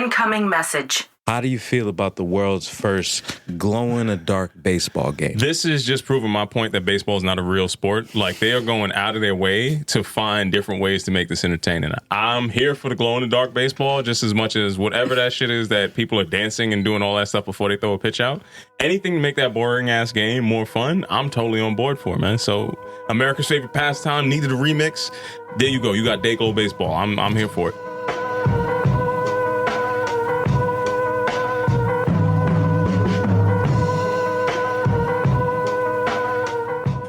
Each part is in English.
Incoming message. How do you feel about the world's first glow-in-the-dark baseball game? This is just proving my point that baseball is not a real sport. Like, they are going out of their way to find different ways to make this entertaining. I'm here for the glow-in-the-dark baseball just as much as whatever that shit is that people are dancing and doing all that stuff before they throw a pitch out. Anything to make that boring-ass game more fun, I'm totally on board for, man. So, America's favorite pastime needed a remix. There you go. You got day-glow baseball. I'm here for it.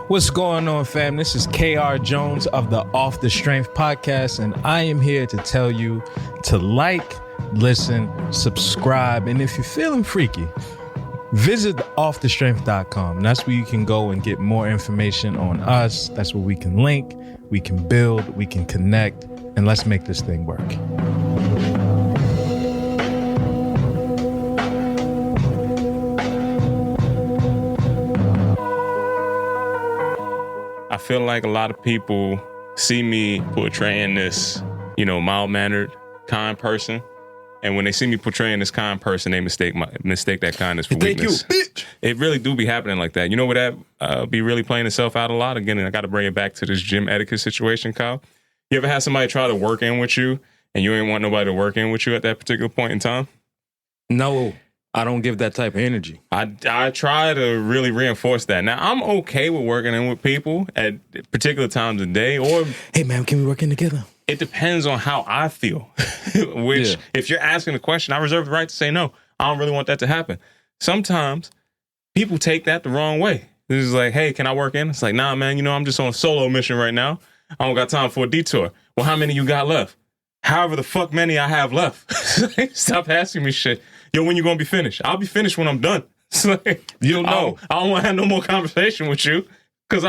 What's going on, fam? This is KR Jones of the Off the Strength podcast, and I am here to tell you to like, listen, subscribe, and if you're feeling freaky, visit offthestrength.com. That's where you can go and get more information on us. That's where we can link, we can build, we can connect, and let's make this thing work. I feel like a lot of people see me portraying this, mild-mannered, kind person. And when they see me portraying this kind person, they mistake that kindness for weakness. Thank you, bitch. It really do be happening like that. You know what that be really playing itself out a lot? Again, and I got to bring it back to this gym etiquette situation, Kyle. You ever had somebody try to work in with you and you ain't want nobody to work in with you at that particular point in time? No, I don't give that type of energy. I try to really reinforce that. Now, I'm okay with working in with people at particular times of day, or hey, man, can we work in together? it depends on how I feel. Which, if you're asking the question, I reserve the right to say no. I don't really want that to happen. Sometimes people take that the wrong way. This is like, hey, can I work in? It's like, nah, man, I'm just on a solo mission right now. I don't got time for a detour. Well, how many you got left? However the fuck many I have left. Stop asking me shit. Yo, when you gonna be finished? I'll be finished when I'm done. It's like, you'll know. I don't want to have no more conversation with you. Because,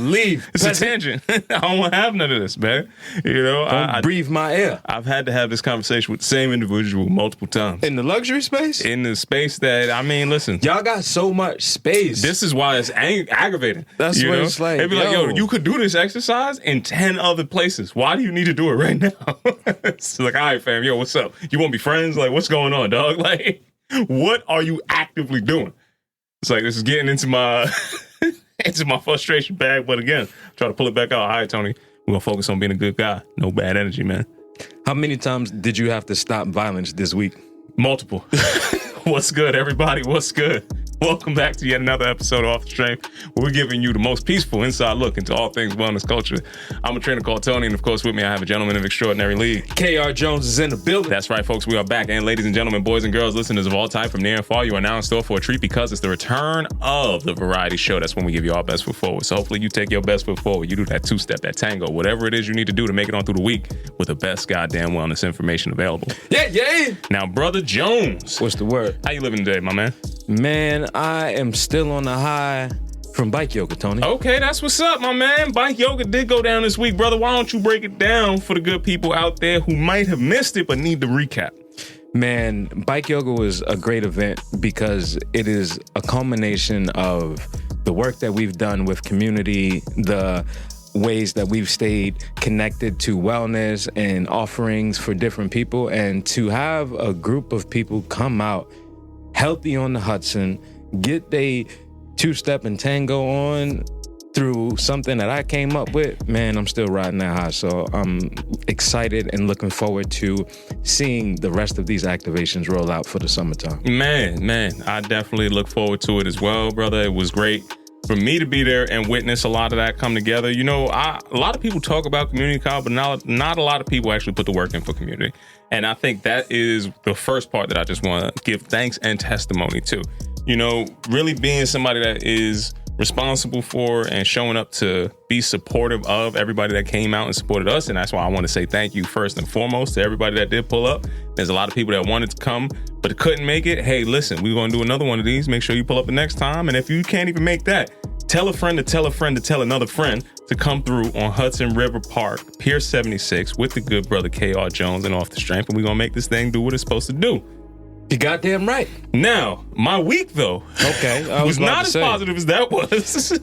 leave. It's a tangent. I don't want to have none of this, man. Don't breathe my air. I've had to have this conversation with the same individual multiple times. In the luxury space? In the space that, listen. Y'all got so much space. This is why it's aggravating. That's what it's like. They'd be like, yo, you could do this exercise in 10 other places. Why do you need to do it right now? It's like, all right, fam, yo, what's up? You want to be friends? Like, what's going on, dog? Like, what are you actively doing? It's like, this is getting into my... into my frustration bag, but again, try to pull it back out. All right, Tony, we're gonna focus on being a good guy. No bad energy, man. How many times did you have to stop violence this week? Multiple. What's good, everybody? What's good? Welcome back to yet another episode of Off the Strength, where we're giving you the most peaceful inside look into all things wellness culture. I'm a trainer called Tony, and of course with me I have a gentleman of extraordinary league. KR Jones is in the building. That's right, folks. We are back. And ladies and gentlemen, boys and girls, listeners of all time from near and far, you are now in store for a treat because it's the return of the variety show. That's when we give you our best foot forward. So hopefully you take your best foot forward. You do that two-step, that tango, whatever it is you need to do to make it on through the week with the best goddamn wellness information available. Yeah. Now, Brother Jones. What's the word? How you living today, my man? Man, I am still on the high from bike yoga, Tony. Okay, that's what's up, my man. Bike yoga did go down this week, brother. Why don't you break it down for the good people out there who might have missed it but need to recap? Man, bike yoga was a great event because it is a culmination of the work that we've done with community, the ways that we've stayed connected to wellness and offerings for different people, and to have a group of people come out healthy on the Hudson, get they two-step and tango on through something that I came up with. Man, I'm still riding that high. So I'm excited and looking forward to seeing the rest of these activations roll out for the summertime. Man, I definitely look forward to it as well, brother. It was great for me to be there and witness a lot of that come together. A lot of people talk about community college, but not a lot of people actually put the work in for community. And I think that is the first part that I just want to give thanks and testimony to. Really being somebody that is responsible for and showing up to be supportive of everybody that came out and supported us. And that's why I want to say thank you first and foremost to everybody that did pull up. There's a lot of people that wanted to come, but couldn't make it. Hey, listen, we're going to do another one of these. Make sure you pull up the next time. And if you can't even make that, tell a friend to tell a friend to tell another friend to come through on Hudson River Park, Pier 76 with the good brother KR Jones and Off the Strength. And we're going to make this thing do what it's supposed to do. You goddamn right. Now, my week, though, Okay. I was about not to as say. positive as that was.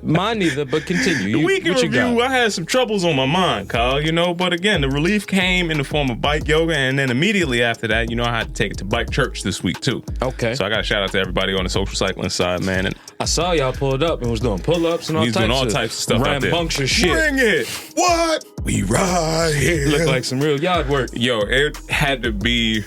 Mine neither, but continue. The week in What you review, got? I had some troubles on my mind, Kyle, but again, the relief came in the form of bike yoga, and then immediately after that, I had to take it to bike church this week, too. Okay. So I got to shout out to everybody on the social cycling side, man. And I saw y'all pulled up and was doing pull-ups and all he's types doing all of types of stuff out there. rambunctious shit. Bring it. What? We ride here. Look like some real yard work. Yo, it had to be,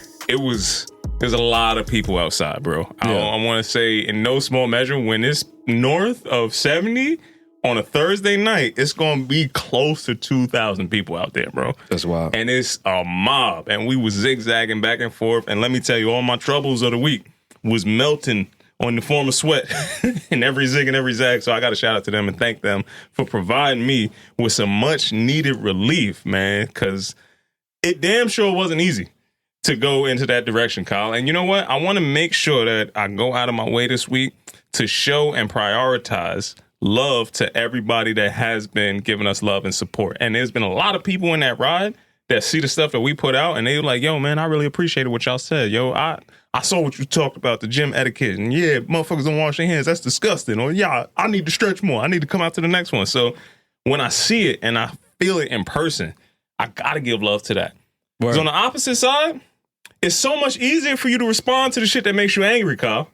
there's a lot of people outside, bro. Yeah. I want to say in no small measure, when it's north of 70 on a Thursday night, it's going to be close to 2,000 people out there, bro. That's wild. And it's a mob. And we was zigzagging back and forth. And let me tell you, all my troubles of the week was melting on the form of sweat in every zig and every zag. So I got to shout out to them and thank them for providing me with some much needed relief, man, because it damn sure wasn't easy to go into that direction, Kyle. And you know what? I want to make sure that I go out of my way this week to show and prioritize love to everybody that has been giving us love and support. And there's been a lot of people in that ride that see the stuff that we put out and they were like, yo, man, I really appreciated what y'all said. Yo, I saw what you talked about, the gym etiquette. And yeah, motherfuckers don't wash their hands. That's disgusting. Or yeah, I need to stretch more. I need to come out to the next one. So when I see it and I feel it in person, I got to give love to that. Because on the opposite side, it's so much easier for you to respond to the shit that makes you angry, Kyle.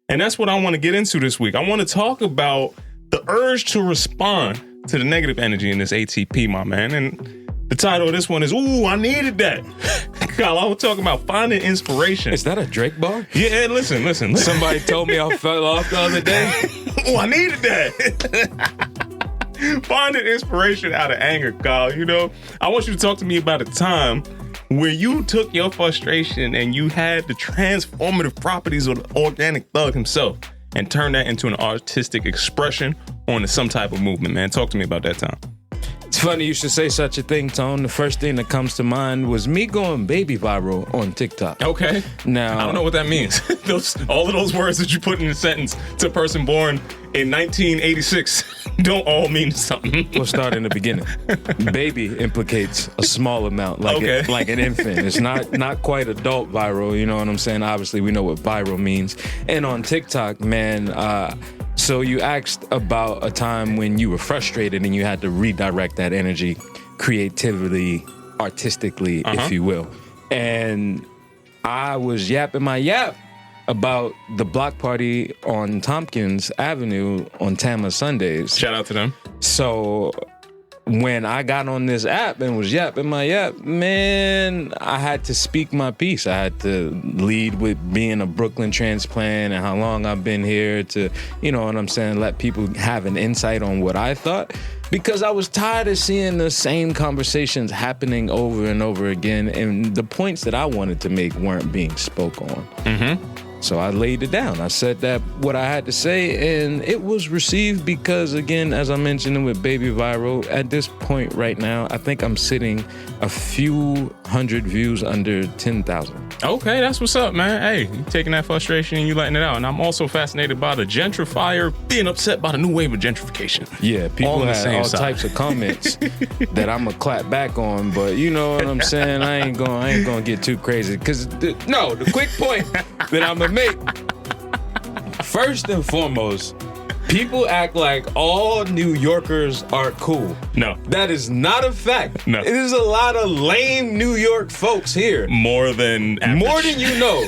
And that's what I want to get into this week. I want to talk about the urge to respond to the negative energy in this ATP, my man. And the title of this one is, Ooh, I needed that. Kyle, I was talking about finding inspiration. Is that a Drake bar? Yeah, listen. Somebody told me I fell off the other day. Oh, I needed that. Finding inspiration out of anger, Kyle. I want you to talk to me about a time where you took your frustration and you had the transformative properties of the organic thug himself and turned that into an artistic expression on some type of movement, man. Talk to me about that time. It's funny you should say such a thing, Tone. The first thing that comes to mind was me going baby viral on TikTok. Okay. Now, I don't know what that means. All of those words that you put in a sentence to a person born in 1986 don't all mean something. We'll start in the beginning. Baby implicates a small amount, like an infant. It's not quite adult viral, you know what I'm saying? Obviously, we know what viral means. And on TikTok, man, so you asked about a time when you were frustrated and you had to redirect that energy creatively, artistically, if you will. And I was yapping my yap about the block party on Tompkins Avenue on Tama Sundays. Shout out to them. So when I got on this app and was yapping my yap, man, I had to speak my piece. I had to lead with being a Brooklyn transplant and how long I've been here to, you know what I'm saying, let people have an insight on what I thought. Because I was tired of seeing the same conversations happening over and over again, and the points that I wanted to make weren't being spoke on. Mm-hmm. So I laid it down. I said that what I had to say, and it was received because, again, as I mentioned with Baby Viral, at this point right now, I think I'm sitting a few hundred views under 10,000. Okay, that's what's up, man. Hey, you taking that frustration and you letting it out. And I'm also fascinated by the gentrifier being upset by the new wave of gentrification. Yeah, people had all side. types of comments that I'm gonna clap back on, but you know what I'm saying? I ain't gonna get too crazy. Because the quick point that I'm gonna make, first and foremost, people act like all New Yorkers are cool. No. That is not a fact. No. It is a lot of lame New York folks here. More than average. More than you know.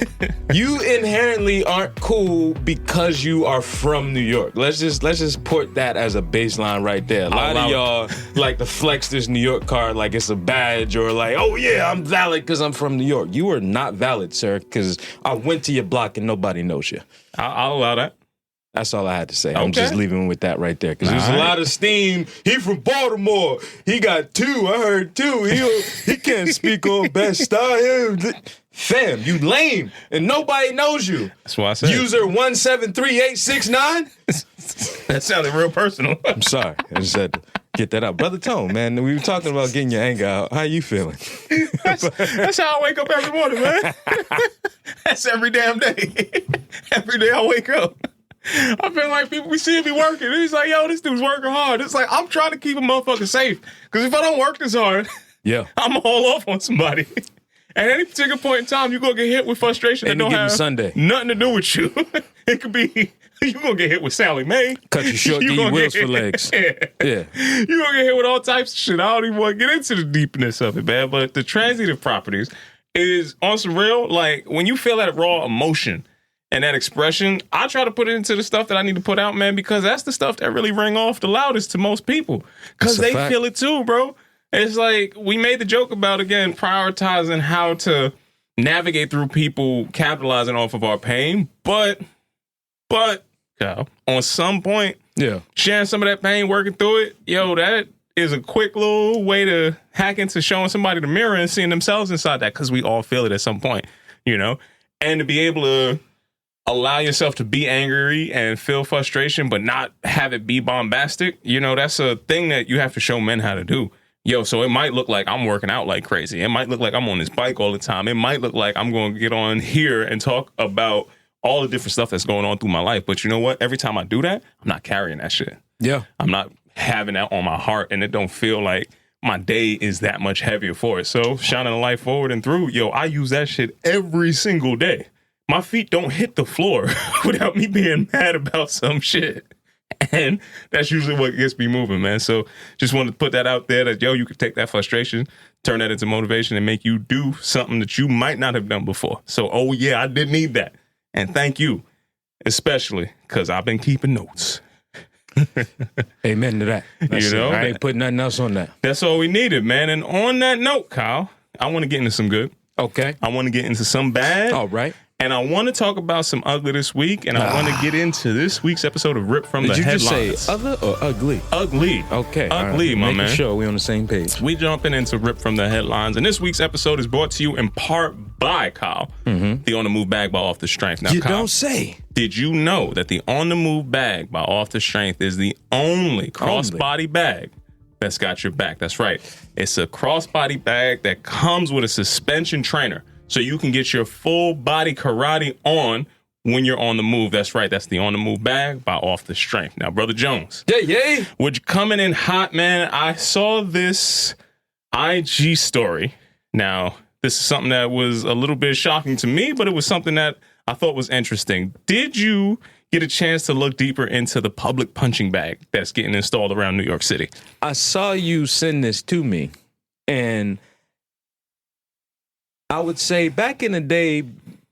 You inherently aren't cool because you are from New York. Let's just put that as a baseline right there. A lot of y'all like to flex this New York card like it's a badge or like, oh yeah, I'm valid because I'm from New York. You are not valid, sir, because I went to your block and nobody knows you. I'll allow that. That's all I had to say. Okay. I'm just leaving with that right there. Because there's a lot of steam. He from Baltimore. He got 2. I heard 2. He can't speak on best style. Fam, you lame. And nobody knows you. That's what I said. User 173869. That sounded real personal. I'm sorry. I just had to get that out. Brother Tone, man, we were talking about getting your anger out. How you feeling? That's how I wake up every morning, man. That's every damn day. Every day I wake up. I feel like people, we see me working. He's like, yo, this dude's working hard. It's like, I'm trying to keep a motherfucker safe. Because if I don't work this hard, yeah, I'm going to haul off on somebody. At any particular point in time, you're going to get hit with frustration that don't have Sunday. nothing to do with you. It could be, you're going to get hit with Sally Mae. Cut you short, give you wheels for legs. Yeah. You're going to get hit with all types of shit. I don't even want to get into the deepness of it, man. But the transitive properties is on some real, like, when you feel that raw emotion and that expression, I try to put it into the stuff that I need to put out, man, because that's the stuff that really ring off the loudest to most people. Because they feel it too, bro. It's like, we made the joke about, again, prioritizing how to navigate through people capitalizing off of our pain. But, Kyle, on some point, sharing some of that pain, working through it, that is a quick little way to hack into showing somebody the mirror and seeing themselves inside that, because we all feel it at some point, and to be able to allow yourself to be angry and feel frustration, but not have it be bombastic. That's a thing that you have to show men how to do. So it might look like I'm working out like crazy. It might look like I'm on this bike all the time. It might look like I'm going to get on here and talk about all the different stuff that's going on through my life. But you know what? Every time I do that, I'm not carrying that shit. Yeah. I'm not having that on my heart, and it don't feel like my day is that much heavier for it. So shining the light forward and through, I use that shit every single day. My feet don't hit the floor without me being mad about some shit. And that's usually what gets me moving, man. So just wanted to put that out there that, you could take that frustration, turn that into motivation, and make you do something that you might not have done before. So, I did need that. And thank you, especially because I've been keeping notes. Amen to that. I ain't putting nothing else on that. That's all we needed, man. And on that note, Kyle, I want to get into some good. Okay. I want to get into some bad. All right. And I want to talk about some ugly this week, and I want to get into this week's episode of Rip from the Headlines. Did you just say other or ugly? Ugly. Okay. Ugly, my man. Making sure we're on the same page. We jumping into Rip from the Headlines, and this week's episode is brought to you in part by Kyle, the On The Move bag by Off The Strength. Now, you Kyle, don't say. Did you know that the On The Move bag by Off The Strength is the only crossbody bag that's got your back? That's right. It's a crossbody bag that comes with a suspension trainer, so you can get your full body karate on when you're on the move. That's right. That's the On The Move bag by Off The Strength. Now, Brother Jones. Yeah. Which coming in hot, man. I saw this IG story. Now, this is something that was a little bit shocking to me, but it was something that I thought was interesting. Did you get a chance to look deeper into the public punching bag that's getting installed around New York City? I saw you send this to me, and I would say back in the day,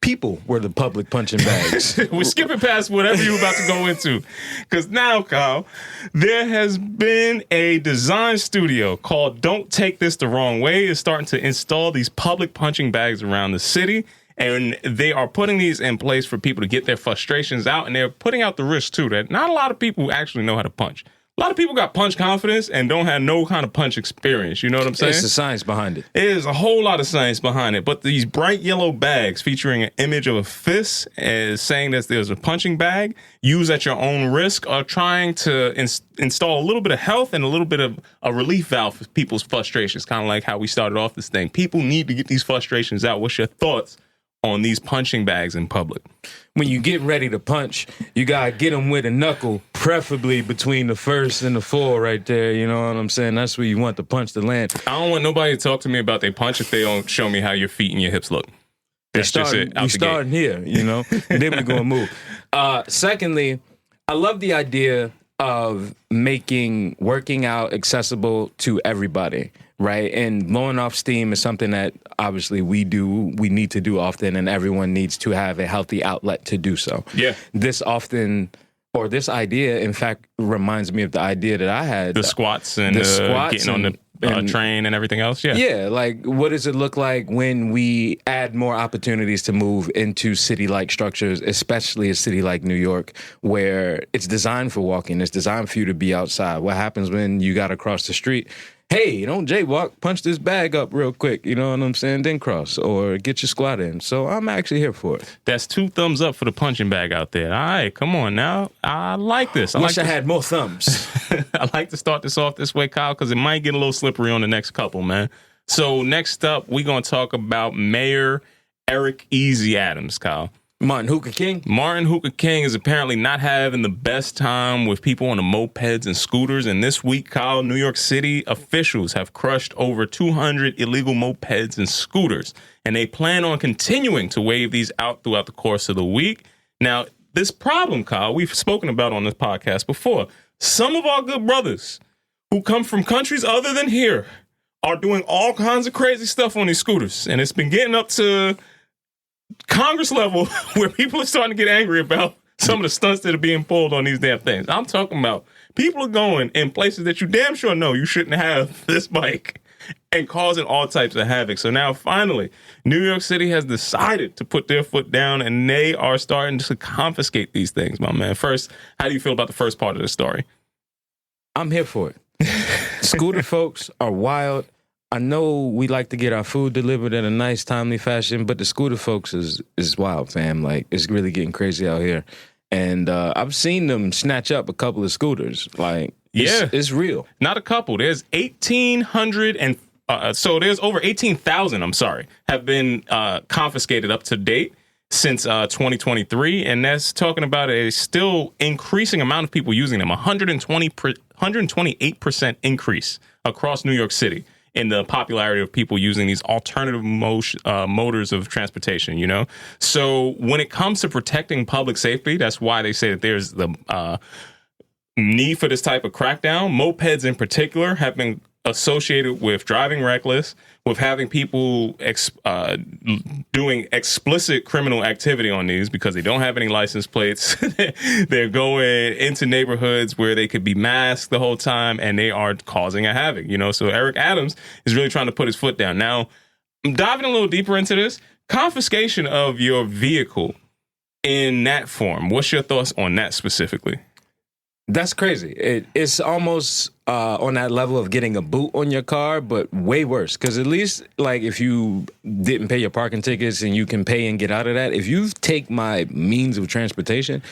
people were the public punching bags. We're skipping past whatever you're about to go into. Because now, Kyle, there has been a design studio called Don't Take This the Wrong Way is starting to install these public punching bags around the city. And they are putting these in place for people to get their frustrations out. And they're putting out the risk, too, that not a lot of people actually know how to punch. A lot of people got punch confidence and don't have no kind of punch experience. You know what I'm saying? It's the science behind it. It is a whole lot of science behind it. But these bright yellow bags featuring an image of a fist is saying that there's a punching bag used at your own risk are trying to install a little bit of health and a little bit of a relief valve for people's frustrations. Kind of like how we started off this thing. People need to get these frustrations out. What's your thoughts on these punching bags in public? When you get ready to punch, you gotta get them with a knuckle, preferably between the first and the four right there. You know what I'm saying? That's where you want the punch to land. I don't want nobody to talk to me about their punch if they don't show me how your feet and your hips look. That's just it. You starting here, and then we're gonna move. Secondly, I love the idea of making working out accessible to everybody. Right. And blowing off steam is something that obviously we need to do often, and everyone needs to have a healthy outlet to do so. Yeah. This idea, in fact, reminds me of the idea that I had. The squats and getting on the train and everything else. Yeah. Yeah. Like, what does it look like when we add more opportunities to move into city-like structures, especially a city like New York, where it's designed for walking, it's designed for you to be outside? What happens when you got to cross the street? Hey, don't jaywalk, punch this bag up real quick, you know what I'm saying? Then cross or get your squat in. So I'm actually here for it. That's 2 thumbs up for the punching bag out there. All right, come on now. I like this. I had more thumbs. I like to start this off this way, Kyle, because it might get a little slippery on the next couple, man. So next up, we're going to talk about Mayor Eric Easy Adams, Kyle. Martin Luther King. Martin Luther King is apparently not having the best time with people on the mopeds and scooters. And this week, Kyle, New York City officials have crushed over 200 illegal mopeds and scooters. And they plan on continuing to wave these out throughout the course of the week. Now, this problem, Kyle, we've spoken about on this podcast before. Some of our good brothers who come from countries other than here are doing all kinds of crazy stuff on these scooters. And it's been getting up to Congress level where people are starting to get angry about some of the stunts that are being pulled on these damn things. I'm talking about people are going in places that you damn sure know you shouldn't have this bike and causing all types of havoc. So now finally, New York City has decided to put their foot down and they are starting to confiscate these things, my man. First, how do you feel about the first part of the story? I'm here for it. Scooter folks are wild. I know we like to get our food delivered in a nice, timely fashion, but the scooter folks is wild, fam. Like, it's really getting crazy out here. And I've seen them snatch up a couple of scooters. Like, it's real. Not a couple. There's 1,800 and so there's over 18,000, have been confiscated up to date since 2023. And that's talking about a still increasing amount of people using them. 128% increase across New York City in the popularity of people using these alternative motors of transportation, you know? So when it comes to protecting public safety, that's why they say that there's the need for this type of crackdown. Mopeds in particular have been associated with driving reckless, with having people doing explicit criminal activity on these because they don't have any license plates. They're going into neighborhoods where they could be masked the whole time and they are causing a havoc, you know? So Eric Adams is really trying to put his foot down. Now, I'm diving a little deeper into this. Confiscation of your vehicle in that form. What's your thoughts on that specifically? That's crazy. It's almost on that level of getting a boot on your car, but way worse. Because at least, like, if you didn't pay your parking tickets and you can pay and get out of that, if you take my means of transportation,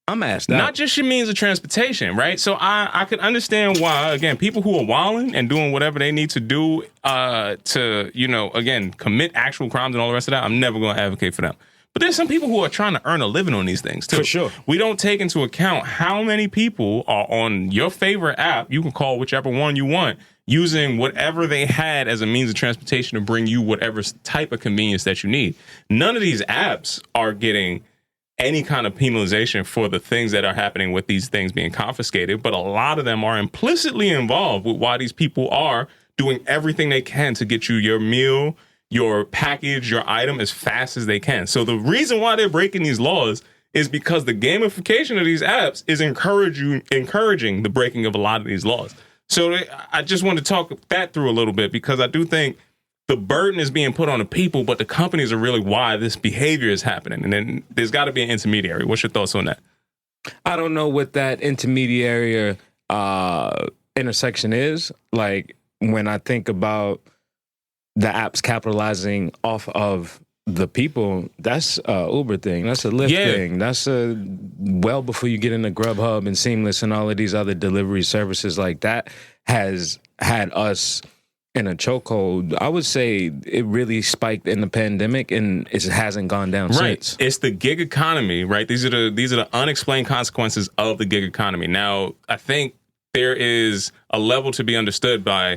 I'm asked out. Not just your means of transportation, right? So I could understand why, again, people who are wilding and doing whatever they need to do to, you know, again, commit actual crimes and all the rest of that, I'm never going to advocate for them. But there's some people who are trying to earn a living on these things, too. For sure. We don't take into account how many people are on your favorite app. You can call whichever one you want, using whatever they had as a means of transportation to bring you whatever type of convenience that you need. None of these apps are getting any kind of penalization for the things that are happening with these things being confiscated, but a lot of them are implicitly involved with why these people are doing everything they can to get you your meal, your package, your item as fast as they can. So the reason why they're breaking these laws is because the gamification of these apps is encouraging the breaking of a lot of these laws. So I just want to talk that through a little bit because I do think the burden is being put on the people, but the companies are really why this behavior is happening. And then there's got to be an intermediary. What's your thoughts on that? I don't know what that intermediary intersection is. Like, when I think about the apps capitalizing off of the people, that's a Uber thing. That's a Lyft thing. That's a well before you get into Grubhub and Seamless and all of these other delivery services like that has had us in a chokehold. I would say it really spiked in the pandemic and it hasn't gone down since. It's the gig economy, right? These are the unexplained consequences of the gig economy. Now, I think there is a level to be understood by,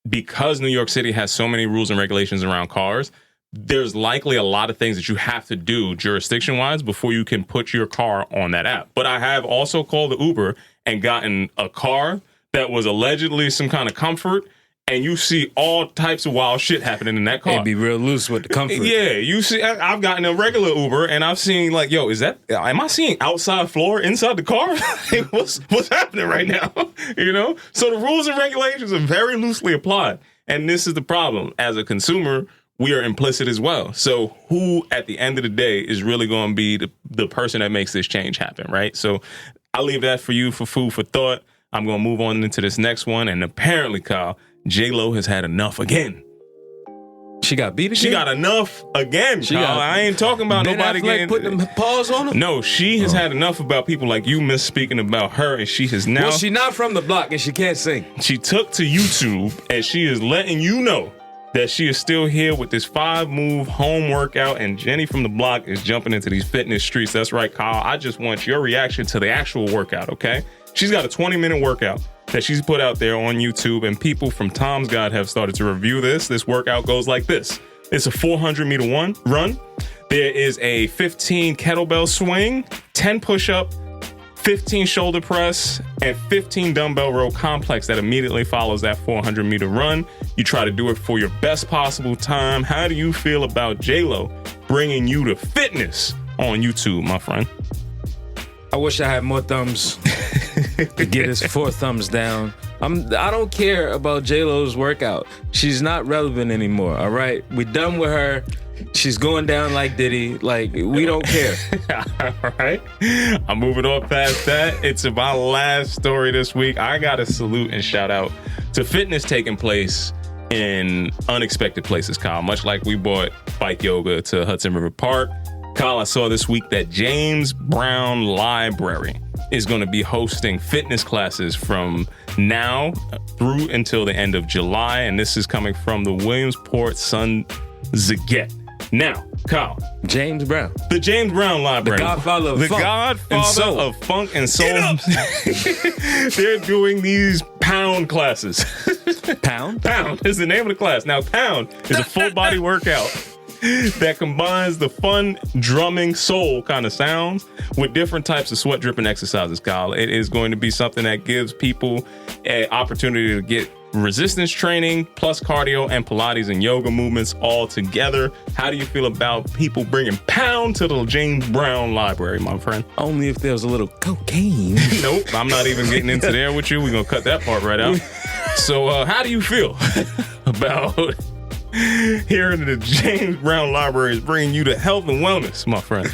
because New York City has so many rules and regulations around cars, there's likely a lot of things that you have to do jurisdiction-wise before you can put your car on that app. But I have also called the Uber and gotten a car that was allegedly some kind of comfort, and you see all types of wild shit happening in that car. It'd be real loose with the comfort. Yeah, you see, I've gotten a regular Uber, and I've seen, like, yo, am I seeing outside floor inside the car? What's happening right now? You know? So the rules and regulations are very loosely applied. And this is the problem. As a consumer, we are implicit as well. So who, at the end of the day, is really going to be the person that makes this change happen, right? So I'll leave that for you for food for thought. I'm going to move on into this next one. And apparently, Kyle, J-Lo has had enough again. She got beat again? She got enough again, Kyle. I ain't talking about Ben nobody Affleck getting... putting them paws on her? No, she has had enough about people like you misspeaking about her, and she has now... Well, she not from the block and she can't sing. She took to YouTube, and she is letting you know that she is still here with this 5-move home workout, and Jenny from the block is jumping into these fitness streets. That's right, Kyle. I just want your reaction to the actual workout, okay? She's got a 20-minute workout that she's put out there on YouTube, and people from Tom's God have started to review this. This workout goes like this. It's a 400-meter run. There is a 15 kettlebell swing, 10 push-up, 15 shoulder press, and 15 dumbbell row complex that immediately follows that 400-meter run. You try to do it for your best possible time. How do you feel about J-Lo bringing you to fitness on YouTube, my friend? I wish I had more thumbs to get his 4 thumbs down. I don't care about J-Lo's workout. She's not relevant anymore, all right? We're done with her. She's going down like Diddy. Like, we don't care. All right. I'm moving on past that. It's my last story this week. I got to salute and shout out to fitness taking place in unexpected places, Kyle. Much like we brought bike yoga to Hudson River Park. Kyle, I saw this week that James Brown Library is going to be hosting fitness classes from now through until the end of July. And this is coming from the Williamsport Sun-Gazette. Now, Kyle. James Brown. The James Brown Library. The godfather of funk and soul. They're doing these pound classes. Pound? Pound is the name of the class. Now, pound is a full body workout that combines the fun drumming soul kind of sounds with different types of sweat dripping exercises, Kyle. It is going to be something that gives people an opportunity to get resistance training plus cardio and Pilates and yoga movements all together. How do you feel about people bringing pound to the James Brown Library, my friend? Only if there was a little cocaine. Nope, I'm not even getting into there with you. We're going to cut that part right out. So how do you feel about hearing the James Brown Library is bringing you to health and wellness, my friend?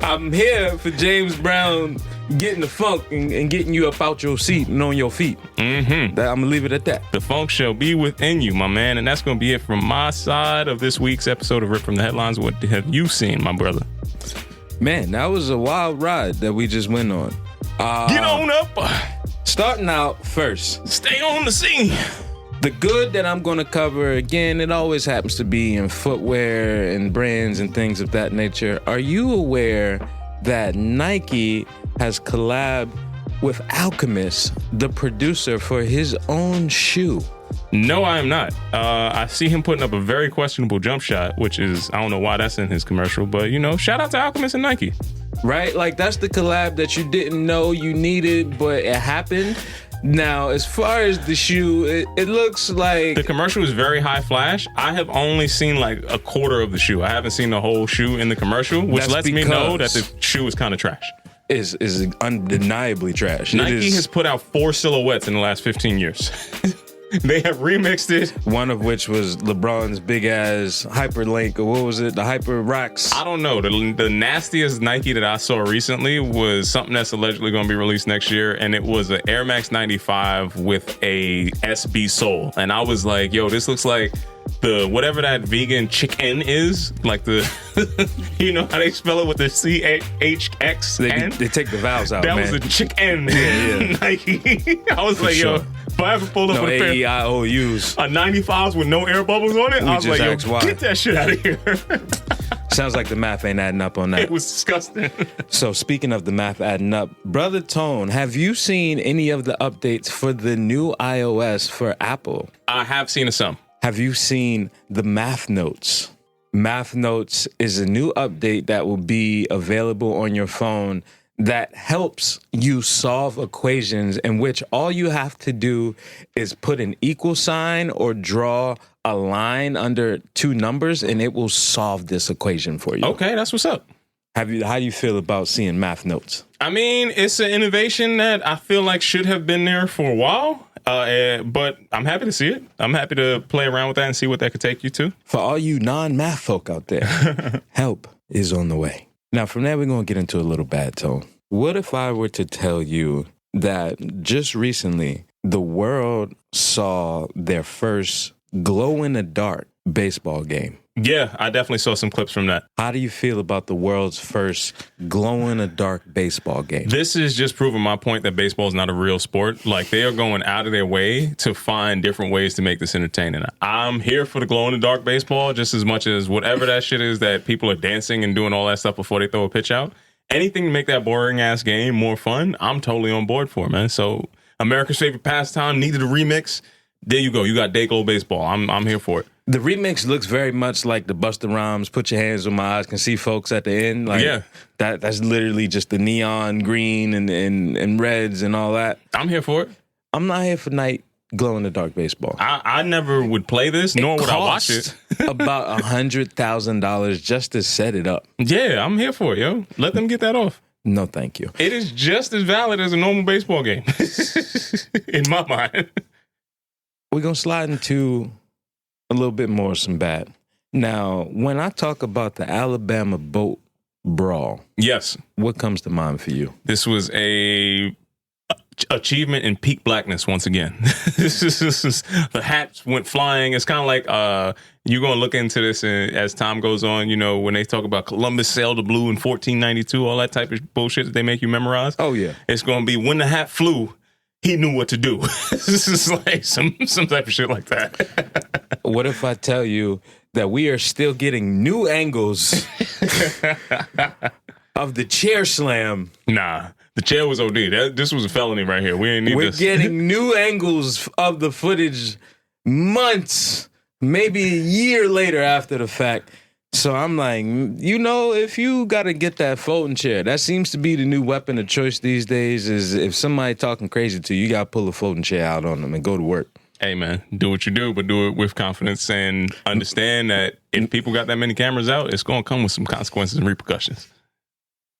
I'm here for James Brown getting the funk and getting you up out your seat and on your feet. Mm-hmm. I'm gonna leave it at that. The funk shall be within you, my man. And that's going to be it from my side of this week's episode of Rip from the Headlines. What have you seen, my brother? Man, that was a wild ride that we just went on. Get on up. Starting out first. Stay on the scene. The good that I'm going to cover, again, it always happens to be in footwear and brands and things of that nature. Are you aware that Nike has collabed with Alchemist, the producer, for his own shoe? No, I am not. I see him putting up a very questionable jump shot, which is, I don't know why that's in his commercial, but, you know, shout out to Alchemist and Nike. Right? Like, that's the collab that you didn't know you needed, but it happened. Now, as far as the shoe, it looks like... The commercial is very high flash. I have only seen like a quarter of the shoe. I haven't seen the whole shoe in the commercial, which lets me know that the shoe is kind of trash. Is undeniably trash. Nike has put out 4 silhouettes in the last 15 years. They have remixed it. One of which was LeBron's big ass hyperlink, or what was it? The Hyper Rocks. I don't know. The nastiest Nike that I saw recently was something that's allegedly going to be released next year, and it was an Air Max 95 with a SB sole. And I was like, yo, this looks like the whatever that vegan chicken is, like the you know how they spell it with the CHX. They take the vowels out. That man. was a chicken. Yeah. Nike. I was For like, sure. yo, if I ever pulled up No with a pair AEIOUs. a 95s with no air bubbles on it, I was like, yo, asked why. get that shit out of here. Sounds like the math ain't adding up on that. It was disgusting. So speaking of the math adding up, Brother Tone, have you seen any of the updates for the new iOS for Apple? I have seen some. Have you seen the Math Notes? Math Notes is a new update that will be available on your phone that helps you solve equations in which all you have to do is put an equal sign or draw a line under 2 numbers and it will solve this equation for you. Okay, that's what's up. How do you feel about seeing Math Notes? I mean, it's an innovation that I feel like should have been there for a while, but I'm happy to see it. I'm happy to play around with that and see what that could take you to. For all you non-math folk out there, help is on the way. Now, from there, we're going to get into a little bad tone. What if I were to tell you that just recently, the world saw their first glow-in-the-dark baseball game? Yeah, I definitely saw some clips from that. How do you feel about the world's first glow-in-the-dark baseball game? This is just proving my point that baseball is not a real sport. Like, they are going out of their way to find different ways to make this entertaining. I'm here for the glow-in-the-dark baseball just as much as whatever that shit is that people are dancing and doing all that stuff before they throw a pitch out. Anything to make that boring-ass game more fun, I'm totally on board for, man. So, America's favorite pastime needed a remix. There you go. You got Day-Glow Baseball. I'm here for it. The remix looks very much like the Busta Rhymes, Put Your Hands on My Eyes, Can See Folks at the end. Like, yeah. That's literally just the neon green and reds and all that. I'm here for it. I'm not here for night glow-in-the-dark baseball. I never would play this, nor would I watch it. About $100,000 just to set it up. Yeah, I'm here for it, yo. Let them get that off. No, thank you. It is just as valid as a normal baseball game, in my mind. We're going to slide into a little bit more some bad. Now, when I talk about the Alabama boat brawl, yes, what comes to mind for you? This was a achievement in peak blackness once again. This is the hats went flying. It's kind of like you're going to look into this as time goes on, you know, when they talk about Columbus sailed the blue in 1492, all that type of bullshit that they make you memorize. Oh, yeah. It's going to be when the hat flew, he knew what to do. This is like some type of shit like that. What if I tell you that we are still getting new angles of the chair slam? Nah, the chair was OD. This was a felony right here. We ain't need We're this. getting new angles of the footage months, maybe a year later after the fact. So I'm like, you know, if you got to get that folding chair, that seems to be the new weapon of choice these days, is if somebody talking crazy to you, you got to pull a folding chair out on them and go to work. Hey, man, do what you do, but do it with confidence and understand that if people got that many cameras out, it's going to come with some consequences and repercussions.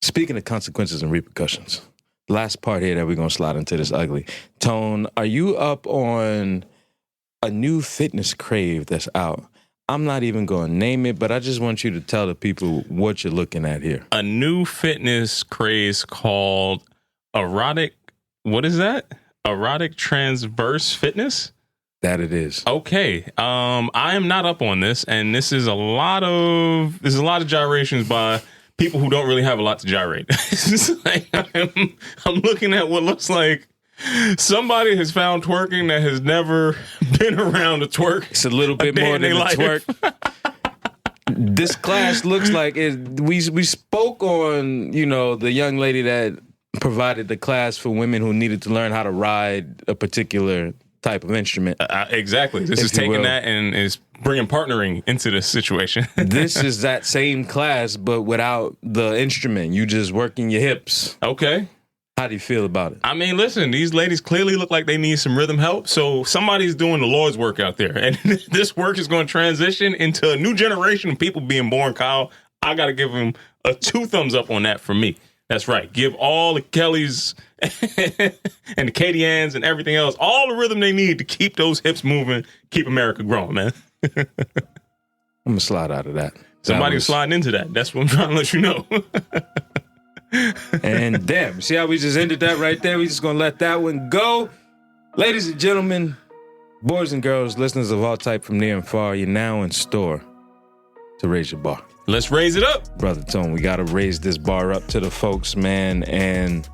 Speaking of consequences and repercussions, last part here that we're going to slide into this ugly. Tone, are you up on a new fitness crave that's out? I'm not even going to name it, but I just want you to tell the people what you're looking at here. A new fitness craze called Erotic, what is that? Erotic Transverse Fitness? That it is. Okay. I am not up on this, and this is a lot of gyrations by people who don't really have a lot to gyrate. It's like I'm looking at what looks like somebody has found twerking that has never been around a twerk. It's a little bit more than a twerk. This class looks like it. We spoke on, you know, the young lady that provided the class for women who needed to learn how to ride a particular type of instrument. Exactly. This is taking that and is bringing partnering into this situation. This is that same class, but without the instrument. You just working your hips. Okay. How do you feel about it? I mean, listen, these ladies clearly look like they need some rhythm help. So somebody's doing the Lord's work out there. And this work is going to transition into a new generation of people being born, Kyle. I got to give them a 2 thumbs up on that for me. That's right. Give all the Kellys and the Katie Ann's and everything else all the rhythm they need to keep those hips moving, keep America growing, man. I'm going to slide out of that. Somebody's sliding into that. That's what I'm trying to let you know. And damn, see how we just ended that right there? We just gonna let that one go. Ladies and gentlemen, boys and girls, listeners of all type from near and far, you're now in store to raise your bar. Let's raise it up. Brother Tone, we gotta raise this bar up to the folks, man. And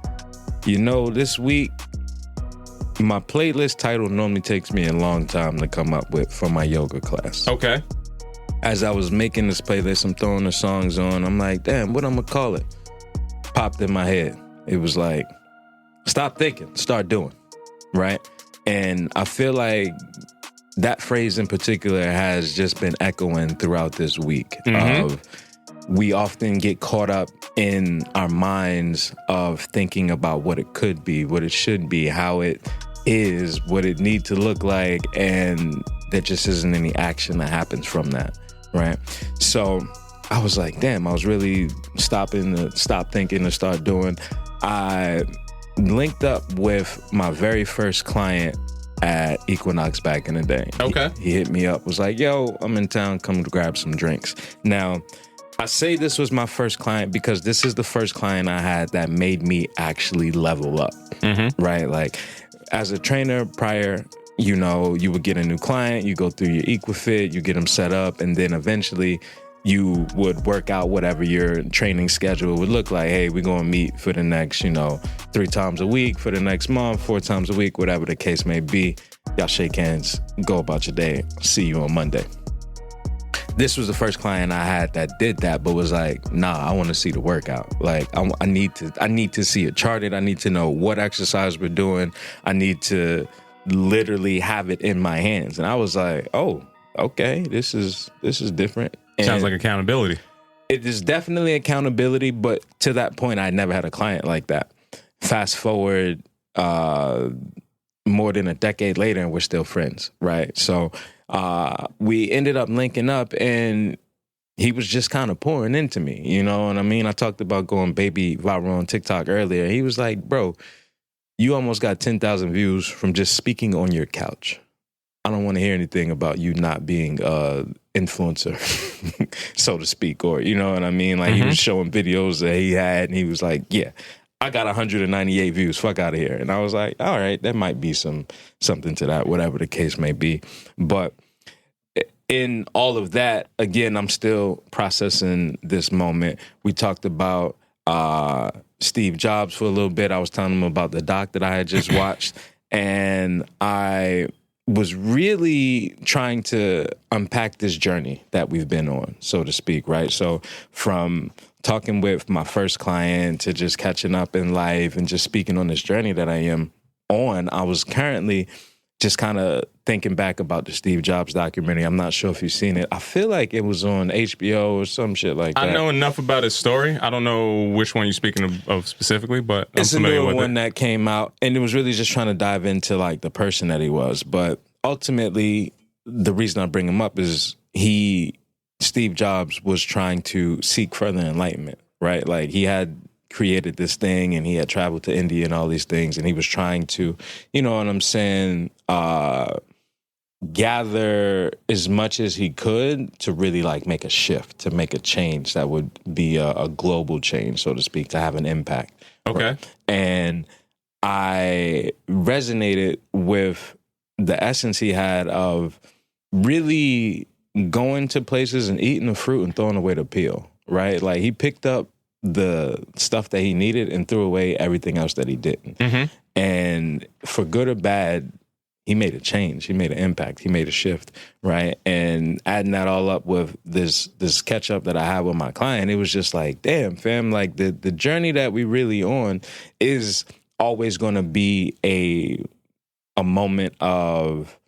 you know, this week, my playlist title normally takes me a long time to come up with for my yoga class. Okay. As I was making this playlist, I'm throwing the songs on. I'm like, damn, what I'm gonna call it? Popped in my head. It was like, stop thinking, start doing, right? And I feel like that phrase in particular has just been echoing throughout this week. We often get caught up in our minds of thinking about what it could be, what it should be, how it is, what it needs to look like, and there just isn't any action that happens from that, right? So I was like, damn, I was really stop thinking and start doing. I linked up with my very first client at Equinox back in the day. Okay. He hit me up, was like, yo, I'm in town, come grab some drinks. Now, I say this was my first client because this is the first client I had that made me actually level up, right? Like, as a trainer prior, you know, you would get a new client, you go through your EquiFit, you get them set up, and then eventually you would work out whatever your training schedule would look like. Hey, we're going to meet for the next, 3 times a week for the next month, 4 times a week, whatever the case may be. Y'all shake hands, go about your day. See you on Monday. This was the first client I had that did that, but was like, nah, I want to see the workout. Like, I need to see it charted. I need to know what exercise we're doing. I need to literally have it in my hands. And I was like, oh, okay, this is different. And sounds like accountability. It is definitely accountability, but to that point, I never had a client like that. Fast forward more than a decade later, and we're still friends, right? So we ended up linking up, and he was just kind of pouring into me, you know what I mean? I talked about going baby viral on TikTok earlier. He was like, bro, you almost got 10,000 views from just speaking on your couch. I don't want to hear anything about you not being influencer, so to speak, or you know what I mean? Like he was showing videos that he had, and he was like, yeah, I got 198 views, fuck out of here. And I was like, all right, that might be something to that, whatever the case may be. But in all of that, again, I'm still processing this moment. We talked about Steve Jobs for a little bit. I was telling him about the doc that I had just watched, and I was really trying to unpack this journey that we've been on, so to speak, right? So from talking with my first client to just catching up in life and just speaking on this journey that I am on, I was currently just kind of thinking back about the Steve Jobs documentary. I'm not sure if you've seen it. I feel like it was on HBO or some shit like that. I know enough about his story. I don't know which one you're speaking of specifically, but I'm familiar with it. It's a new one that came out, and it was really just trying to dive into like the person that he was. But ultimately, the reason I bring him up is Steve Jobs was trying to seek further enlightenment, right? Like he had created this thing, and he had traveled to India and all these things, and he was trying to, you know what I'm saying, gather as much as he could to really like make a shift, to make a change that would be a global change, so to speak, to have an impact. Okay. Right? And I resonated with the essence he had of really going to places and eating the fruit and throwing away the peel, right? Like he picked up the stuff that he needed and threw away everything else that he didn't. And for good or bad, he made a change. He made an impact. He made a shift, right? And adding that all up with this catch up that I had with my client, it was just like, damn, fam, like the journey that we really on is always going to be a moment of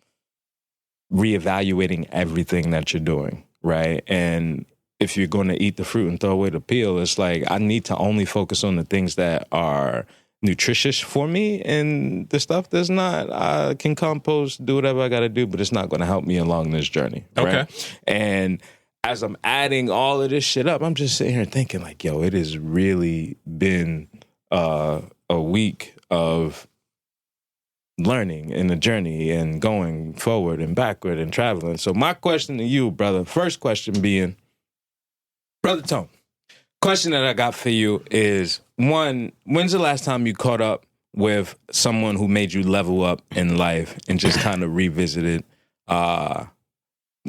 reevaluating everything that you're doing, right? And if you're going to eat the fruit and throw away the peel, it's like I need to only focus on the things that are nutritious for me, and the stuff that's not, I can compost, do whatever I got to do, but it's not going to help me along this journey, right? Okay. And as I'm adding all of this shit up, I'm just sitting here thinking like, yo, it has really been a week of learning in the journey and going forward and backward and traveling. So my question to you, brother, first question being, Brother Tone, question that I got for you is, one, when's the last time you caught up with someone who made you level up in life and just kind of revisited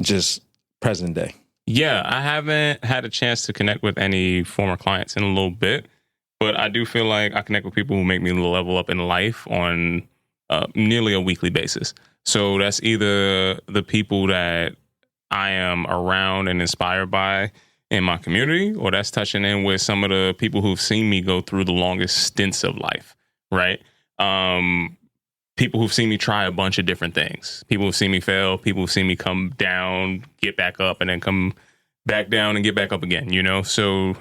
just present day? Yeah, I haven't had a chance to connect with any former clients in a little bit, but I do feel like I connect with people who make me level up in life on nearly a weekly basis. So that's either the people that I am around and inspired by in my community, or that's touching in with some of the people who've seen me go through the longest stints of life, right? People who've seen me try a bunch of different things. People who've seen me fail. People who've seen me come down, get back up, and then come back down and get back up again, you know? So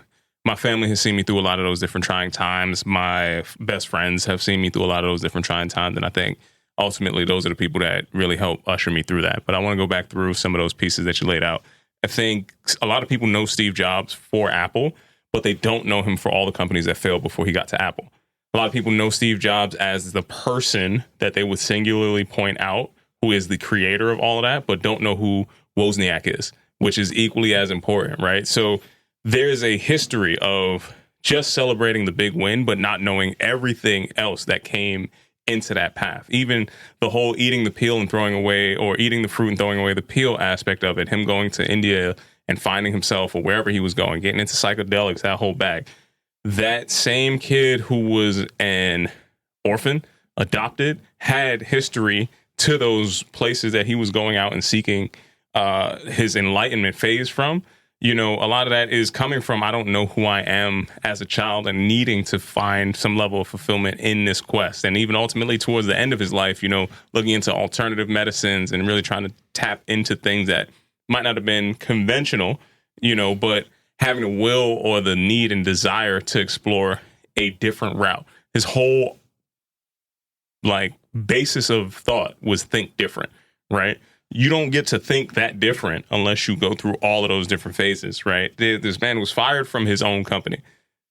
my family has seen me through a lot of those different trying times. My best friends have seen me through a lot of those different trying times. And I think ultimately those are the people that really help usher me through that. But I want to go back through some of those pieces that you laid out. I think a lot of people know Steve Jobs for Apple, but they don't know him for all the companies that failed before he got to Apple. A lot of people know Steve Jobs as the person that they would singularly point out who is the creator of all of that, but don't know who Wozniak is, which is equally as important, right? So there's a history of just celebrating the big win, but not knowing everything else that came into that path. Even the whole eating the peel and throwing away, or eating the fruit and throwing away the peel aspect of it, him going to India and finding himself, or wherever he was going, getting into psychedelics, that whole bag. That same kid who was an orphan, adopted, had history to those places that he was going out and seeking his enlightenment phase from. You know, a lot of that is coming from, I don't know who I am as a child, and needing to find some level of fulfillment in this quest. And even ultimately towards the end of his life, you know, looking into alternative medicines and really trying to tap into things that might not have been conventional, you know, but having a will or the need and desire to explore a different route. His whole like basis of thought was think different, right? You don't get to think that different unless you go through all of those different phases, right? This man was fired from his own company.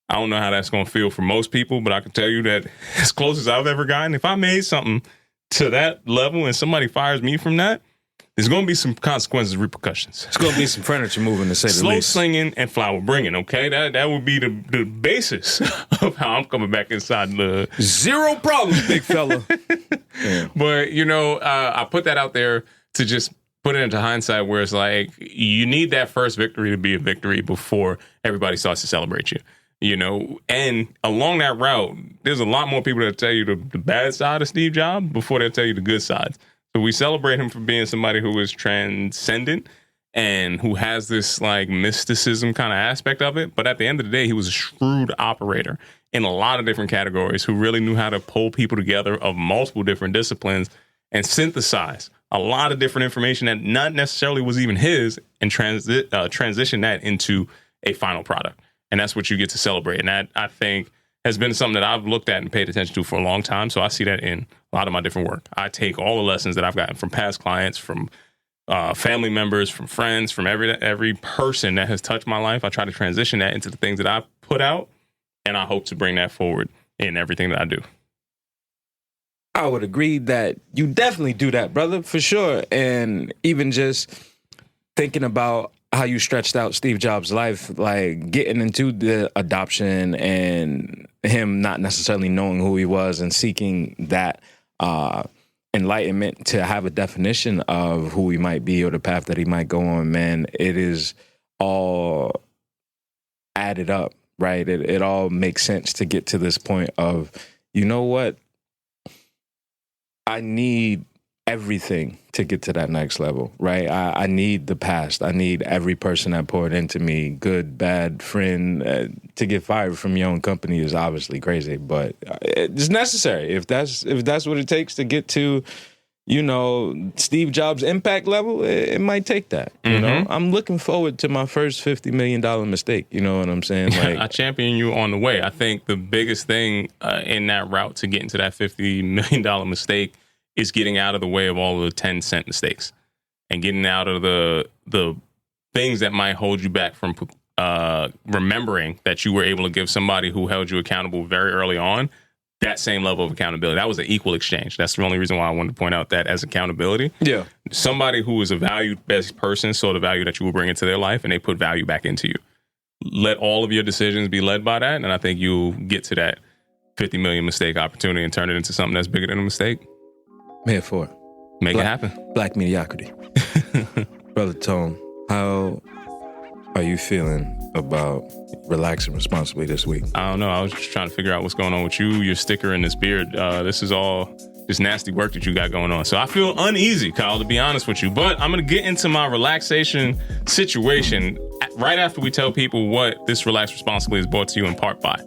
I don't know how that's going to feel for most people, but I can tell you that as close as I've ever gotten, if I made something to that level and somebody fires me from that, there's going to be some consequences, repercussions. It's going to be some furniture moving, to say the Slow least. slinging and flower bringing, okay? That would be the basis of how I'm coming back inside the... Zero problems, big fella. Yeah. But, you know, I put that out there to just put it into hindsight, where it's like, you need that first victory to be a victory before everybody starts to celebrate you, you know? And along that route, there's a lot more people that tell you the bad side of Steve Jobs before they tell you the good sides. So we celebrate him for being somebody who is transcendent and who has this like mysticism kind of aspect of it. But at the end of the day, he was a shrewd operator in a lot of different categories, who really knew how to pull people together of multiple different disciplines and synthesize a lot of different information that not necessarily was even his, and transition that into a final product. And that's what you get to celebrate. And that, I think, has been something that I've looked at and paid attention to for a long time. So I see that in a lot of my different work. I take all the lessons that I've gotten from past clients, from family members, from friends, from every person that has touched my life. I try to transition that into the things that I put out, and I hope to bring that forward in everything that I do. I would agree that you definitely do that, brother, for sure. And even just thinking about how you stretched out Steve Jobs' life, like getting into the adoption and him not necessarily knowing who he was and seeking that enlightenment to have a definition of who he might be or the path that he might go on, man, it is all added up, right? It all makes sense to get to this point of, you know what? I need everything to get to that next level, right? I need the past. I need every person that poured into me, good, bad, friend. To get fired from your own company is obviously crazy, but it's necessary. If that's what it takes to get to, you know, Steve Jobs' impact level, it might take that. You know, I'm looking forward to my first $50 million mistake. You know what I'm saying? Like, I champion you on the way. I think the biggest thing in that route to getting to that $50 million mistake is getting out of the way of all of the 10-cent mistakes and getting out of the things that might hold you back from remembering that you were able to give somebody who held you accountable very early on that same level of accountability. That was an equal exchange. That's the only reason why I wanted to point out that as accountability. Yeah. Somebody who is a valued-based person saw the value that you will bring into their life, and they put value back into you. Let all of your decisions be led by that, and I think you'll get to that 50 million mistake opportunity and turn it into something that's bigger than a mistake. I'm here for it. Make it happen. Black mediocrity. Brother Tone, how are you feeling about relaxing responsibly this week? I don't know. I was just trying to figure out what's going on with you, your sticker, and this beard. This is all just nasty work that you got going on. So I feel uneasy, Kyle, to be honest with you. But I'm going to get into my relaxation situation right after we tell people what this Relax Responsibly is brought to you in part by.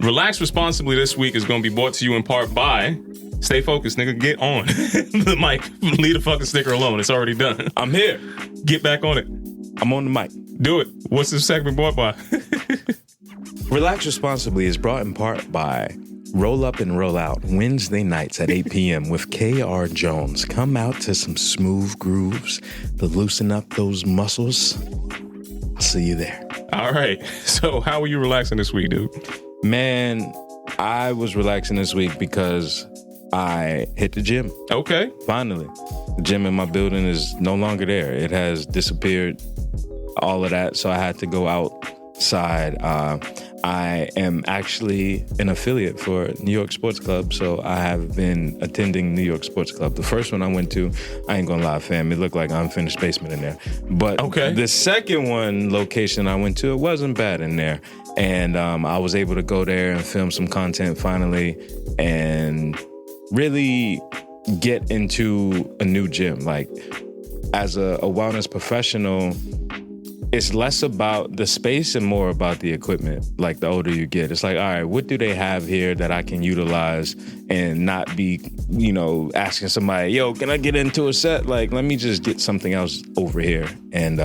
Relax Responsibly this week is going to be brought to you in part by... Stay focused, nigga. Get on the mic. Leave the fucking sticker alone. It's already done. I'm here. Get back on it. I'm on the mic. Do it. What's this segment brought by? Relax Responsibly is brought in part by Roll Up and Roll Out Wednesday nights at 8 p.m. with K.R. Jones. Come out to some smooth grooves to loosen up those muscles. I'll see you there. All right. So how were you relaxing this week, dude? Man, I was relaxing this week because I hit the gym. Okay. Finally. The gym in my building is no longer there. It has disappeared, all of that. So I had to go out side, I am actually an affiliate for New York Sports Club, so I have been attending New York Sports Club. The first one I went to, I ain't gonna lie, fam, it looked like an unfinished basement in there. But the second one location I went to, it wasn't bad in there. And I was able to go there and film some content finally and really get into a new gym. Like, as a wellness professional, it's less about the space and more about the equipment. Like, the older you get, it's like, all right, what do they have here that I can utilize and not be, asking somebody, yo, can I get into a set? Like, let me just get something else over here. And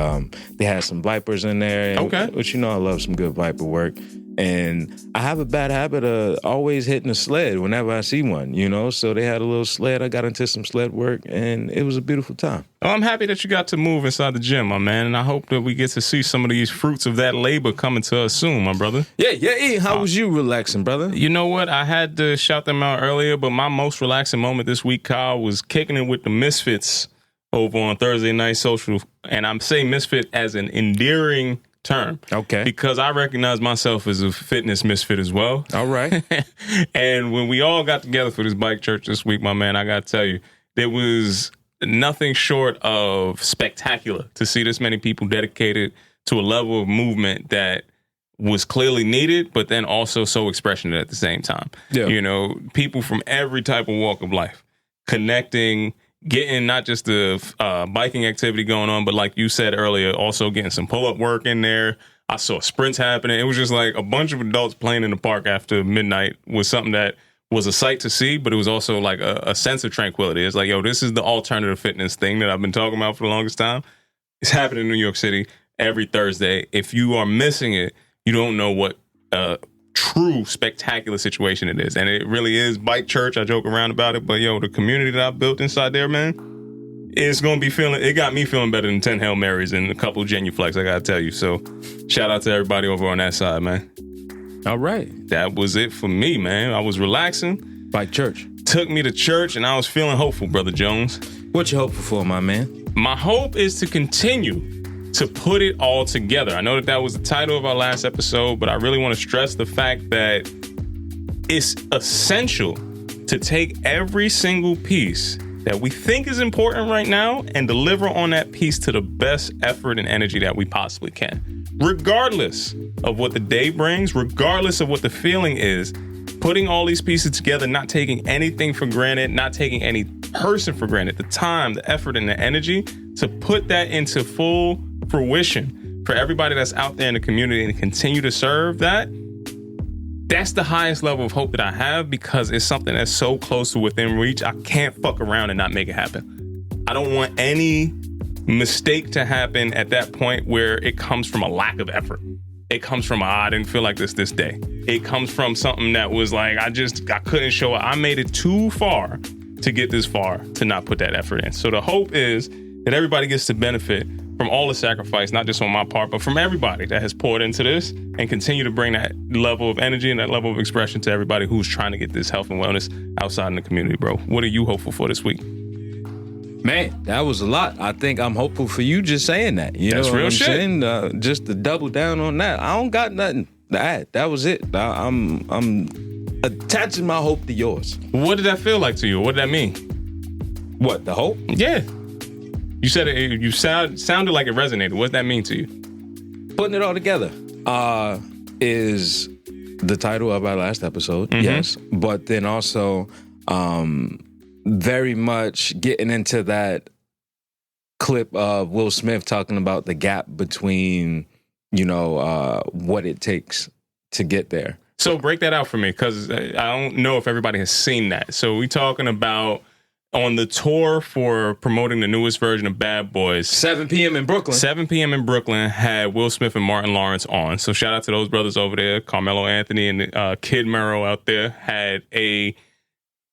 they had some Vipers in there. Which, I love some good Viper work. And I have a bad habit of always hitting a sled whenever I see one, So they had a little sled. I got into some sled work, and it was a beautiful time. Well, I'm happy that you got to move inside the gym, my man. And I hope that we get to see some of these fruits of that labor coming to us soon, my brother. Yeah. How was you relaxing, brother? You know what? I had to shout them out earlier, but my most relaxing moment this week, Kyle, was kicking it with the Misfits over on Thursday Night Social. And I'm saying misfit as an endearing term. Okay. Because I recognize myself as a fitness misfit as well. All right. And when we all got together for this bike church this week, my man, I got to tell you, there was nothing short of spectacular to see this many people dedicated to a level of movement that was clearly needed, but then also so expressionate at the same time. Yeah. People from every type of walk of life connecting, getting not just the biking activity going on, but like you said earlier, also getting some pull-up work in there. I saw sprints happening. It was just like a bunch of adults playing in the park after midnight was something that was a sight to see, but it was also like a sense of tranquility. It's like, yo, this is the alternative fitness thing that I've been talking about for the longest time. It's happening in New York City every Thursday. If you are missing it, you don't know what true spectacular situation it is. And it really is bike church. I joke around about it, but yo, the community that I built inside there, man, it's going to be it got me feeling better than 10 Hail Marys and a couple of genuflex, I got to tell you. So shout out to everybody over on that side, man. All right. That was it for me, man. I was relaxing. Bike church. Took me to church and I was feeling hopeful, Brother Jones. What you hopeful for, my man? My hope is to continue to put it all together. I know that was the title of our last episode, but I really want to stress the fact that it's essential to take every single piece that we think is important right now and deliver on that piece to the best effort and energy that we possibly can. Regardless of what the day brings, regardless of what the feeling is, putting all these pieces together, not taking anything for granted, not taking any person for granted, the time, the effort, and the energy to put that into full fruition for everybody that's out there in the community and continue to serve that's the highest level of hope that I have, because it's something that's so close to within reach. I can't fuck around and not make it happen. I don't want any mistake to happen at that point where it comes from a lack of effort. It comes from, I didn't feel like this day. It comes from something that was like, I couldn't show up. I made it too far to get this far to not put that effort in. So the hope is that everybody gets to benefit from all the sacrifice, not just on my part, but from everybody that has poured into this, and continue to bring that level of energy and that level of expression to everybody who's trying to get this health and wellness outside in the community, bro. What are you hopeful for this week? Man, that was a lot. I think I'm hopeful for you just saying that. That's real shit. Saying? Just to double down on that. I don't got nothing to add. That was it. I'm attaching my hope to yours. What did that feel like to you? What did that mean? What, the hope? Yeah. You said it. You sounded like it resonated. What does that mean to you? Putting it all together is the title of our last episode. Mm-hmm. Yes, but then also very much getting into that clip of Will Smith talking about the gap between what it takes to get there. So break that out for me, because I don't know if everybody has seen that. So we talking about on the tour for promoting the newest version of Bad Boys. 7 p.m. in Brooklyn. 7 p.m. in Brooklyn had Will Smith and Martin Lawrence on. So shout out to those brothers over there. Carmelo Anthony and Kid Mero out there had a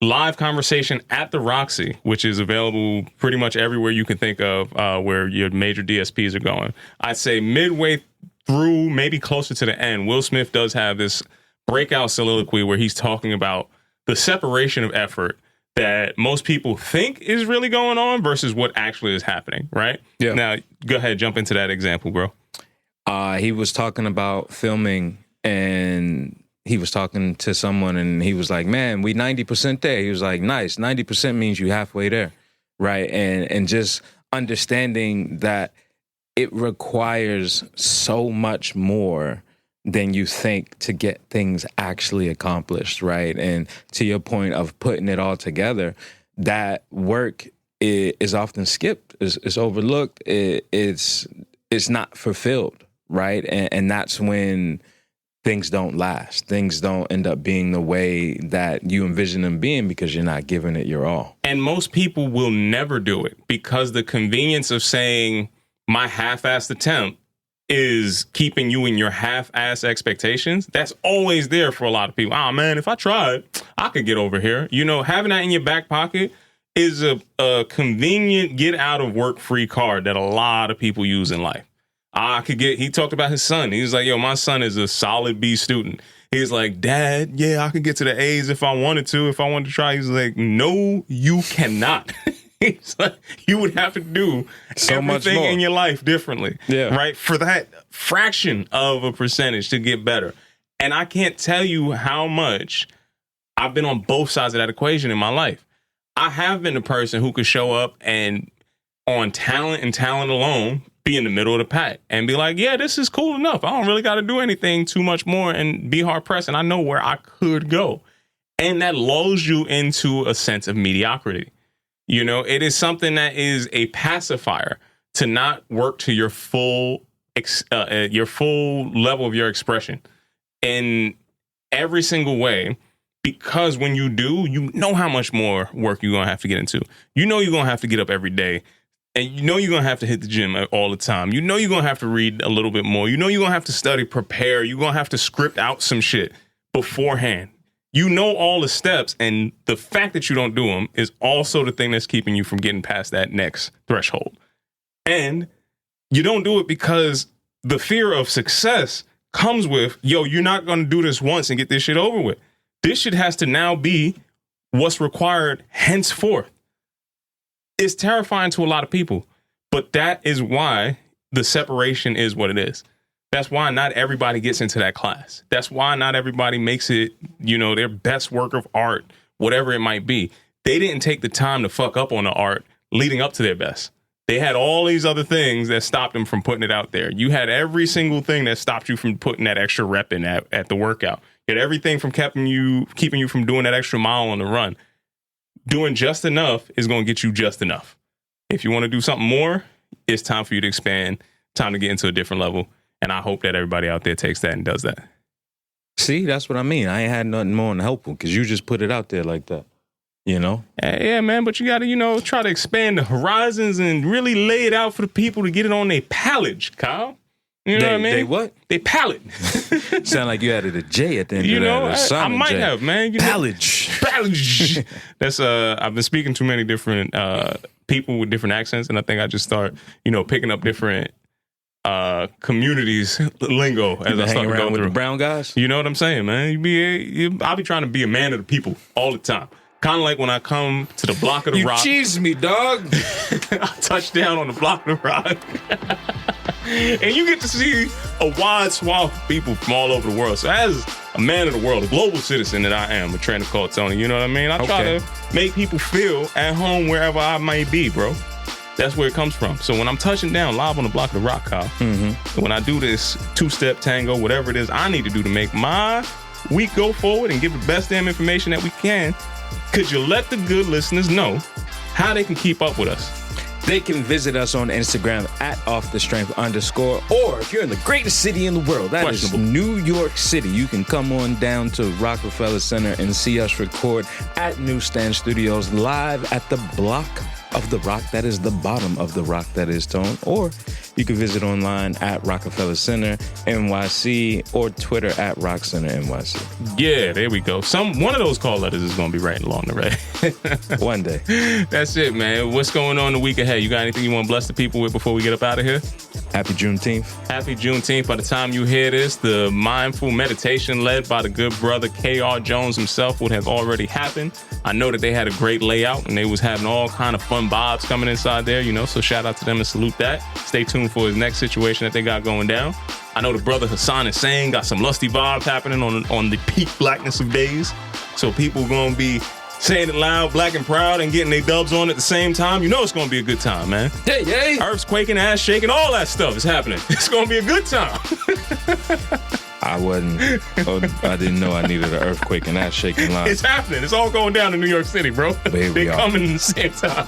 live conversation at the Roxy, which is available pretty much everywhere you can think of where your major DSPs are going. I'd say midway through, maybe closer to the end, Will Smith does have this breakout soliloquy where he's talking about the separation of effort that most people think is really going on versus what actually is happening, right? Yeah. Now, go ahead, jump into that example, bro. He was talking about filming, and he was talking to someone, and he was like, man, we 90% there. He was like, nice. 90% means you halfway there, right? And just understanding that it requires so much more than you think to get things actually accomplished, right? And to your point of putting it all together, that work is often skipped, is overlooked, it's not fulfilled, right? And that's when things don't last. Things don't end up being the way that you envision them being because you're not giving it your all. And most people will never do it because the convenience of saying my half-assed attempt is keeping you in your half-ass expectations. That's always there for a lot of people. Oh, man, if I tried, I could get over here. You know, having that in your back pocket is a convenient get-out-of-work-free card that a lot of people use in life. He talked about his son. He was like, yo, my son is a solid B student. He's like, Dad, yeah, I could get to the A's if I wanted to try. He's like, no, you cannot. He's like, you would have to do so everything much more in your life differently. Yeah. Right? For that fraction of a percentage to get better. And I can't tell you how much I've been on both sides of that equation in my life. I have been the person who could show up and on talent and talent alone be in the middle of the pack and be like, yeah, this is cool enough. I don't really got to do anything too much more and be hard pressed. And I know where I could go. And that lulls you into a sense of mediocrity. You know, it is something that is a pacifier to not work to your full level of your expression in every single way. Because when you do, you know how much more work you're going to have to get into. You know you're going to have to get up every day. And you know you're going to have to hit the gym all the time. You know you're going to have to read a little bit more. You know you're going to have to study, prepare. You're going to have to script out some shit beforehand. You know all the steps, and the fact that you don't do them is also the thing that's keeping you from getting past that next threshold. And you don't do it because the fear of success comes with, yo, you're not going to do this once and get this shit over with. This shit has to now be what's required henceforth. It's terrifying to a lot of people, but that is why the separation is what it is. That's why not everybody gets into that class. That's why not everybody makes it, you know, their best work of art, whatever it might be. They didn't take the time to fuck up on the art leading up to their best. They had all these other things that stopped them from putting it out there. You had every single thing that stopped you from putting that extra rep in at the workout. You had everything from keeping you from doing that extra mile on the run. Doing just enough is going to get you just enough. If you want to do something more, it's time for you to expand, time to get into a different level. And I hope that everybody out there takes that and does that. See, that's what I mean. I ain't had nothing more than helpful because you just put it out there like that, you know? Yeah, man, but you got to, you know, try to expand the horizons and really lay it out for the people to get it on their palate, Kyle. You know what I mean? They what? They palate. Sound like you added a J at the end you of know, that. I might have, man. Palage. Palage. That's I've been speaking to many different people with different accents, and I think I just start, you know, picking up different communities lingo as I start to go with through. The brown guys. You know what I'm saying, man? I'll be trying to be a man of the people all the time. Kind of like when I come to the block of the rock. You cheese me, dog. I touch down on the block of the rock. And you get to see a wide swath of people from all over the world. So as a man of the world, a global citizen that I am, a trainer called Tony, you know what I mean? I try to make people feel at home wherever I might be, bro. That's where it comes from. So when I'm touching down live on the block of the rock, Kyle, when I do this two-step tango, whatever it is I need to do to make my week go forward and give the best damn information that we can, could you let the good listeners know how they can keep up with us? They can visit us on Instagram at @offthestrength_. Or if you're in the greatest city in the world, that is New York City, you can come on down to Rockefeller Center and see us record at Newsstand Studios live at the block of the rock. That is the bottom of the rock, that is Tone. Or you can visit online at Rockefeller Center NYC or Twitter at Rock Center NYC. Yeah, there we go. One of those call letters is going to be right along the way. One day. That's it, man. What's going on the week ahead? You got anything you want to bless the people with before we get up out of here? Happy Juneteenth. Happy Juneteenth. By the time you hear this, the mindful meditation led by the good brother KR Jones himself would have already happened. I know that they had a great layout and they was having all kind of fun vibes coming inside there, you know, so shout out to them and salute that. Stay tuned tuned for his next situation that they got going down. I know the brother Hassan is saying got some lusty vibes happening on the peak blackness of days. So people going to be saying it loud, black and proud, and getting their dubs on at the same time. You know it's going to be a good time, man. Hey, hey. Earth's quaking, ass shaking, all that stuff is happening. It's going to be a good time. I didn't know I needed an earthquake and ass shaking line. It's happening. It's all going down in New York City, bro. They're coming in the same time.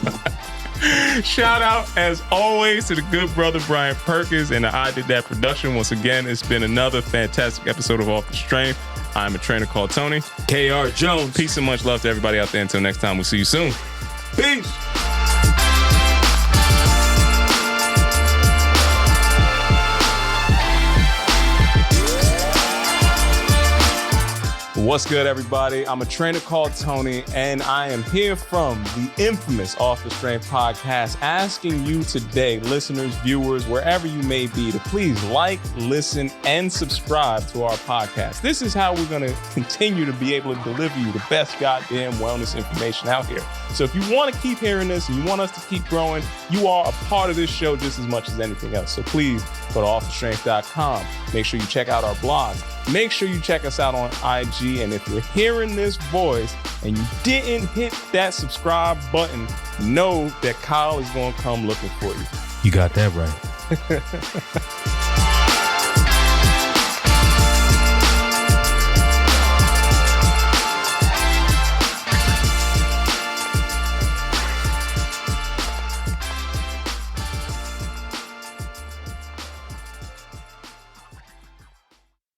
Shout out, as always, to the good brother Brian Perkins and the I Did That production. Once again, it's been another fantastic episode of Off the Strength. I'm a trainer called Tony. KR Jones. Peace and much love to everybody out there. Until next time, we'll see you soon. Peace. What's good, everybody? I'm a trainer called Tony, and I am here from the infamous Off the Strength podcast, asking you today, listeners, viewers, wherever you may be, to please like, listen, and subscribe to our podcast. This is how we're going to continue to be able to deliver you the best goddamn wellness information out here. So if you want to keep hearing this and you want us to keep growing, you are a part of this show just as much as anything else. So please go to offthestrength.com. Make sure you check out our blog. Make sure you check us out on IG. And if you're hearing this voice and you didn't hit that subscribe button, know that Kyle is going to come looking for you. You got that right.